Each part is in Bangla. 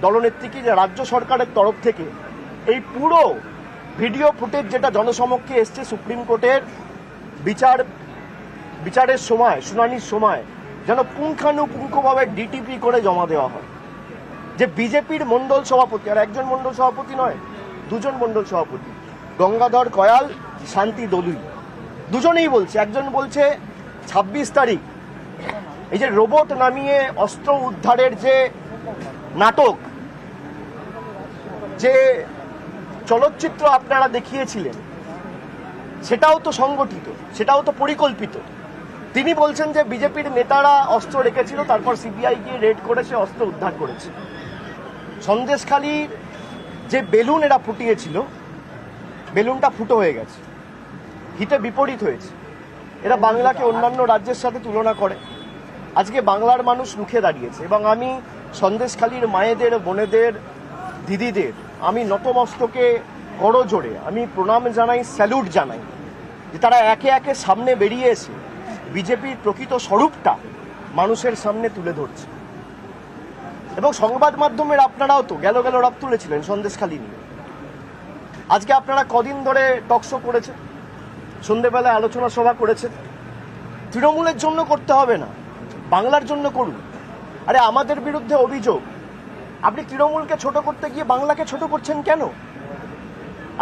দলনেত্রীকে যে রাজ্য সরকারের তরফ থেকে এই পুরো ভিডিও ফুটেজ যেটা জনসমক্ষে এসছে সুপ্রিম কোর্টের বিচারের সময়, শুনানির সময় যেন পুঙ্খানুপুঙ্খভাবে ডিটিপি করে জমা দেওয়া হয়। যে বিজেপির মণ্ডল সভাপতি, আর একজন মণ্ডল সভাপতি নয়, দুজন মণ্ডল সভাপতি, গঙ্গাধর কয়াল, শান্তি দলুই, দুজনেই বলছে। একজন বলছে 26 তারিখ এই যে রোবট নামিয়ে অস্ত্র উদ্ধারের যে নাটক, যে চলচ্চিত্র আপনারা দেখিয়েছিলেন, সেটাও তো সংগঠিত, সেটাও তো পরিকল্পিত। তিনি বলছেন যে বিজেপির নেতারা অস্ত্র রেখেছিল, তারপর সিবিআই গিয়ে রেড করে সে অস্ত্র উদ্ধার করেছে। সন্দেশখালীর যে বেলুন এরা ফুটিয়েছিল, বেলুনটা ফুটো হয়ে গেছে, হিতে বিপরীত হয়েছে। এরা বাংলাকে অন্যান্য রাজ্যের সাথে তুলনা করে। আজকে বাংলার মানুষ রুখে দাঁড়িয়েছে এবং আমি সন্দেশখালীর মায়েদের, বোনেদের, দিদিদের আমি নতমস্তকে করজোড়ে আমি প্রণাম জানাই, স্যালুট জানাই যে তারা একে একে সামনে বেরিয়ে এসে বিজেপির প্রকৃত স্বরূপটা মানুষের সামনে তুলে ধরছে। এবং সংবাদ মাধ্যমের আপনারাও তো গেল রাত তুলেছিলেন সন্দেশখালী নিয়ে। আজকে আপনারা কদিন ধরে টকশো করেছেন, সন্ধ্যেবেলায় আলোচনা সভা করেছেন। তৃণমূলের জন্য করতে হবে না, বাংলার জন্য করুন। আরে আমাদের বিরুদ্ধে অভিযোগ, আপনি তৃণমূলকে ছোট করতে গিয়ে বাংলাকে ছোট করছেন কেন?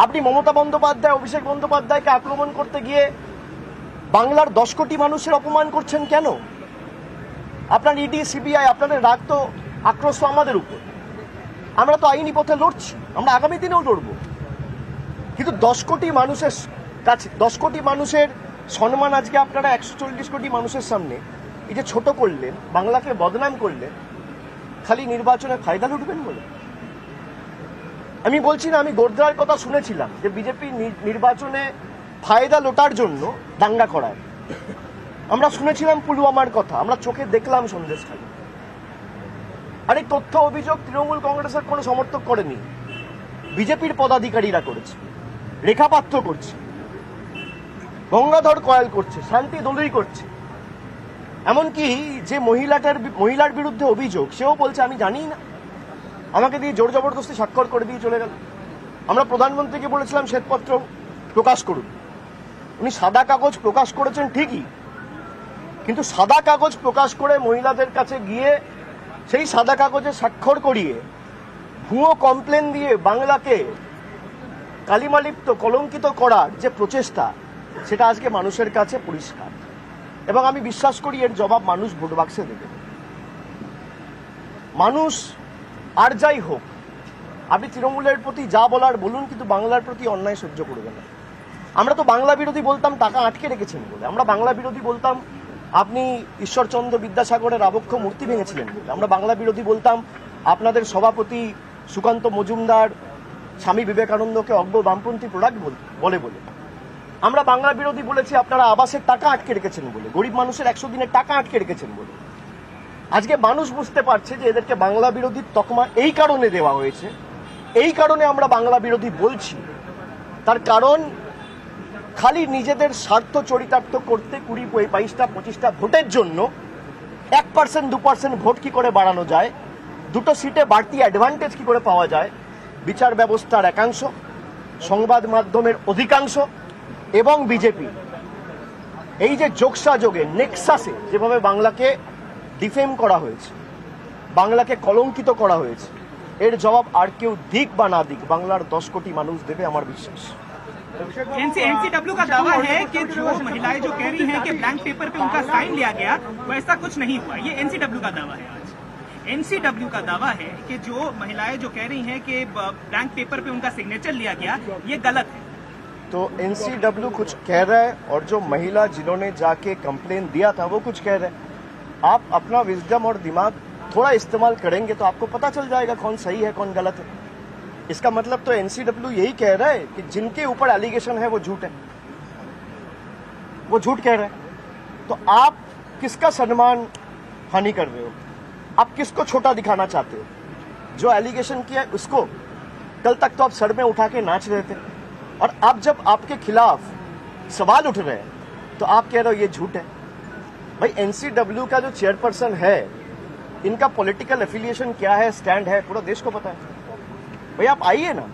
আপনি মমতা বন্দ্যোপাধ্যায়, অভিষেক বন্দ্যোপাধ্যায়কে আক্রমণ করতে গিয়ে বাংলার 10 কোটি মানুষের অপমান করছেন কেন? আপনার ইডি, সিবিআই, আপনাদের রাগ তো, আক্রোশ তো আমাদের উপর। আমরা তো আইনি পথে লড়ছি, আমরা আগামী দিনেও লড়ব। কিন্তু 10 কোটি মানুষের কাছে, 10 কোটি মানুষের সম্মান আজকে আপনারা 140 কোটি মানুষের সামনে এই যে ছোট করলেন, বাংলাকে বদনাম করলেন, খালি নির্বাচনে ফায়দা লুটবেন বলে। আমি বলছি না, আমি গোর্ধার কথা শুনেছিলাম যে বিজেপি নির্বাচনে ফায়দা লোটার জন্য দাঙ্গা করায়। আমরা শুনেছিলাম পুলওয়ামার কথা, আমরা চোখে দেখলাম সন্দেশখালী। আর এই তথ্য অভিযোগ তৃণমূল কংগ্রেসের কোনো সমর্থক করেনি, বিজেপির পদাধিকারীরা করেছে, রেখাপাত্র করছে, গঙ্গাধর কয়াল করছে, শান্তি দলুই করছে। এমনকি যে মহিলার বিরুদ্ধে অভিযোগ, সেও বলছে আমি জানি না, আমাকে দিয়ে জোর জবরদস্তি স্বাক্ষর করে দিয়ে চলে গেল। আমরা প্রধানমন্ত্রীকে বলেছিলাম শ্বেতপত্র প্রকাশ করুন, উনি সাদা কাগজ প্রকাশ করেছেন ঠিকই, কিন্তু সাদা কাগজ প্রকাশ করে মহিলাদের কাছে গিয়ে সেই সাদা কাগজে স্বাক্ষর করিয়ে ভুয়ো কমপ্লেন দিয়ে বাংলাকে কালিমালিপ্ত, কলঙ্কিত করার যে প্রচেষ্টা, সেটা আজকে মানুষের কাছে পরিষ্কার। এবং আমি বিশ্বাস করি এর জবাব মানুষ ভোট বাক্সে দেবে। মানুষ আর যাই হোক, আপনি তৃণমূলের প্রতি যা বলার বলুন, কিন্তু বাংলার প্রতি অন্যায় সহ্য করবে না। আমরা তো বাংলা বিরোধী বলতাম টাকা আটকে রেখেছেন বলে, আমরা বাংলা বিরোধী বলতাম আপনি ঈশ্বরচন্দ্র বিদ্যাসাগরের আবক্ষ মূর্তি ভেঙেছিলেন বলে, আমরা বাংলা বিরোধী বলতাম আপনাদের সভাপতি সুকান্ত মজুমদার স্বামী বিবেকানন্দকে অজ্ঞ বামপন্থী প্রোডাক্ট বলে। আমরা বাংলা বিরোধী বলেছি আপনারা আবাসের টাকা আটকে রেখেছেন বলে, গরিব মানুষের 100 দিনের টাকা আটকে রেখেছেন বলে। আজকে মানুষ বুঝতে পারছে যে এদেরকে বাংলা বিরোধীর তকমা এই কারণে দেওয়া হয়েছে, এই কারণে আমরা বাংলা বিরোধী বলছি। তার কারণ খালি নিজেদের স্বার্থ চরিতার্থ করতে 20, 22টা, 25টা ভোটের জন্য 1%, 2% ভোট কি করে বাড়ানো যায়, 2টো সিটে বাড়তি অ্যাডভান্টেজ কি করে পাওয়া যায়, বিচার ব্যবস্থার একাংশ, সংবাদ মাধ্যমের অধিকাংশ এবং বিজেপি এই যে যোগসাযোগে, নেক্সাসে যেভাবে বাংলাকে ডিফেম করা হয়েছে, বাংলাকে কলঙ্কিত করা হয়েছে, এর জবাব আর কেউ দিক বা না দিক বাংলার 10 কোটি মানুষ দেবে, আমার বিশ্বাস। एनसीडब्ल्यू का दावा है कि जो महिलाएं जो कह रही हैं कि ब्लैंक पेपर पे उनका साइन लिया गया, वैसा कुछ नहीं हुआ। ये एनसीडब्ल्यू का दावा है। आज एनसीडब्ल्यू का दावा है कि जो महिलाएं जो कह रही हैं कि ब्लैंक पेपर पे उनका सिग्नेचर लिया गया, ये गलत है। तो एनसीडब्ल्यू कुछ कह रहा है और जो महिला जिन्होंने जाके कंप्लेन दिया था वो कुछ कह रहे हैं। आप अपना विजडम और दिमाग थोड़ा इस्तेमाल करेंगे तो आपको पता चल जाएगा कौन सही है कौन गलत है। इसका मतलब तो एनसीडब्ल्यू यही कह रहा है कि जिनके ऊपर एलिगेशन है वो झूठ है, वो झूठ कह रहे हैं। तो आप किसका सम्मान हानि कर रहे हो? आप किसको छोटा दिखाना चाहते हो? जो एलिगेशन किया है उसको? कल तक तो आप सर में उठा के नाच रहे थे, और अब जब आपके खिलाफ सवाल उठ रहे हैं तो आप कह रहे हो ये झूठ है। भाई एनसीडब्ल्यू का जो चेयरपर्सन है, इनका पॉलिटिकल एफिलिएशन क्या है, स्टैंड है, पूरा देश को पता है। भाई आप आइए ना,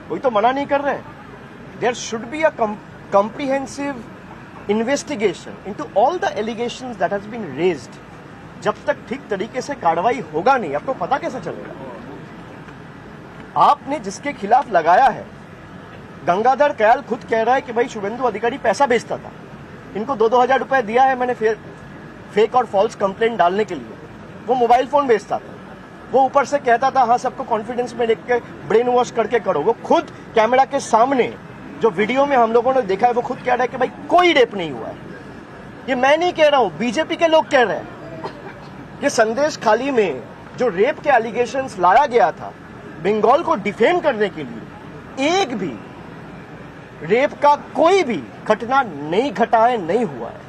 कोई तो मना नहीं कर रहे। There should be a comprehensive investigation into all the allegations that has been raised। जब तक ठीक तरीके से कार्रवाई होगा नहीं, आपको पता कैसे चलेगा? आपने जिसके खिलाफ लगाया है, गंगाधर कयाल खुद कह रहा है कि भाई शुभेंदु अधिकारी पैसा बेचता था, इनको 2-2 हजार रुपए दिया है मैंने फेक और फॉल्स कंप्लेंट डालने के लिए। वो मोबाइल फोन बेचता था, वो ऊपर से कहता था हाँ सबको कॉन्फिडेंस में लेके ब्रेन वॉश करके करो। वो खुद कैमरा के सामने जो वीडियो में हम लोगों ने देखा है, वो खुद कह रहा है कि भाई कोई रेप नहीं हुआ है। ये मैं नहीं कह रहा हूं, बीजेपी के लोग कह रहे हैं। ये संदेश खाली में जो रेप के एलिगेशंस लाया गया था बंगाल को डिफेम करने के लिए, एक भी रेप का कोई भी घटना नहीं घटा है, नहीं हुआ है।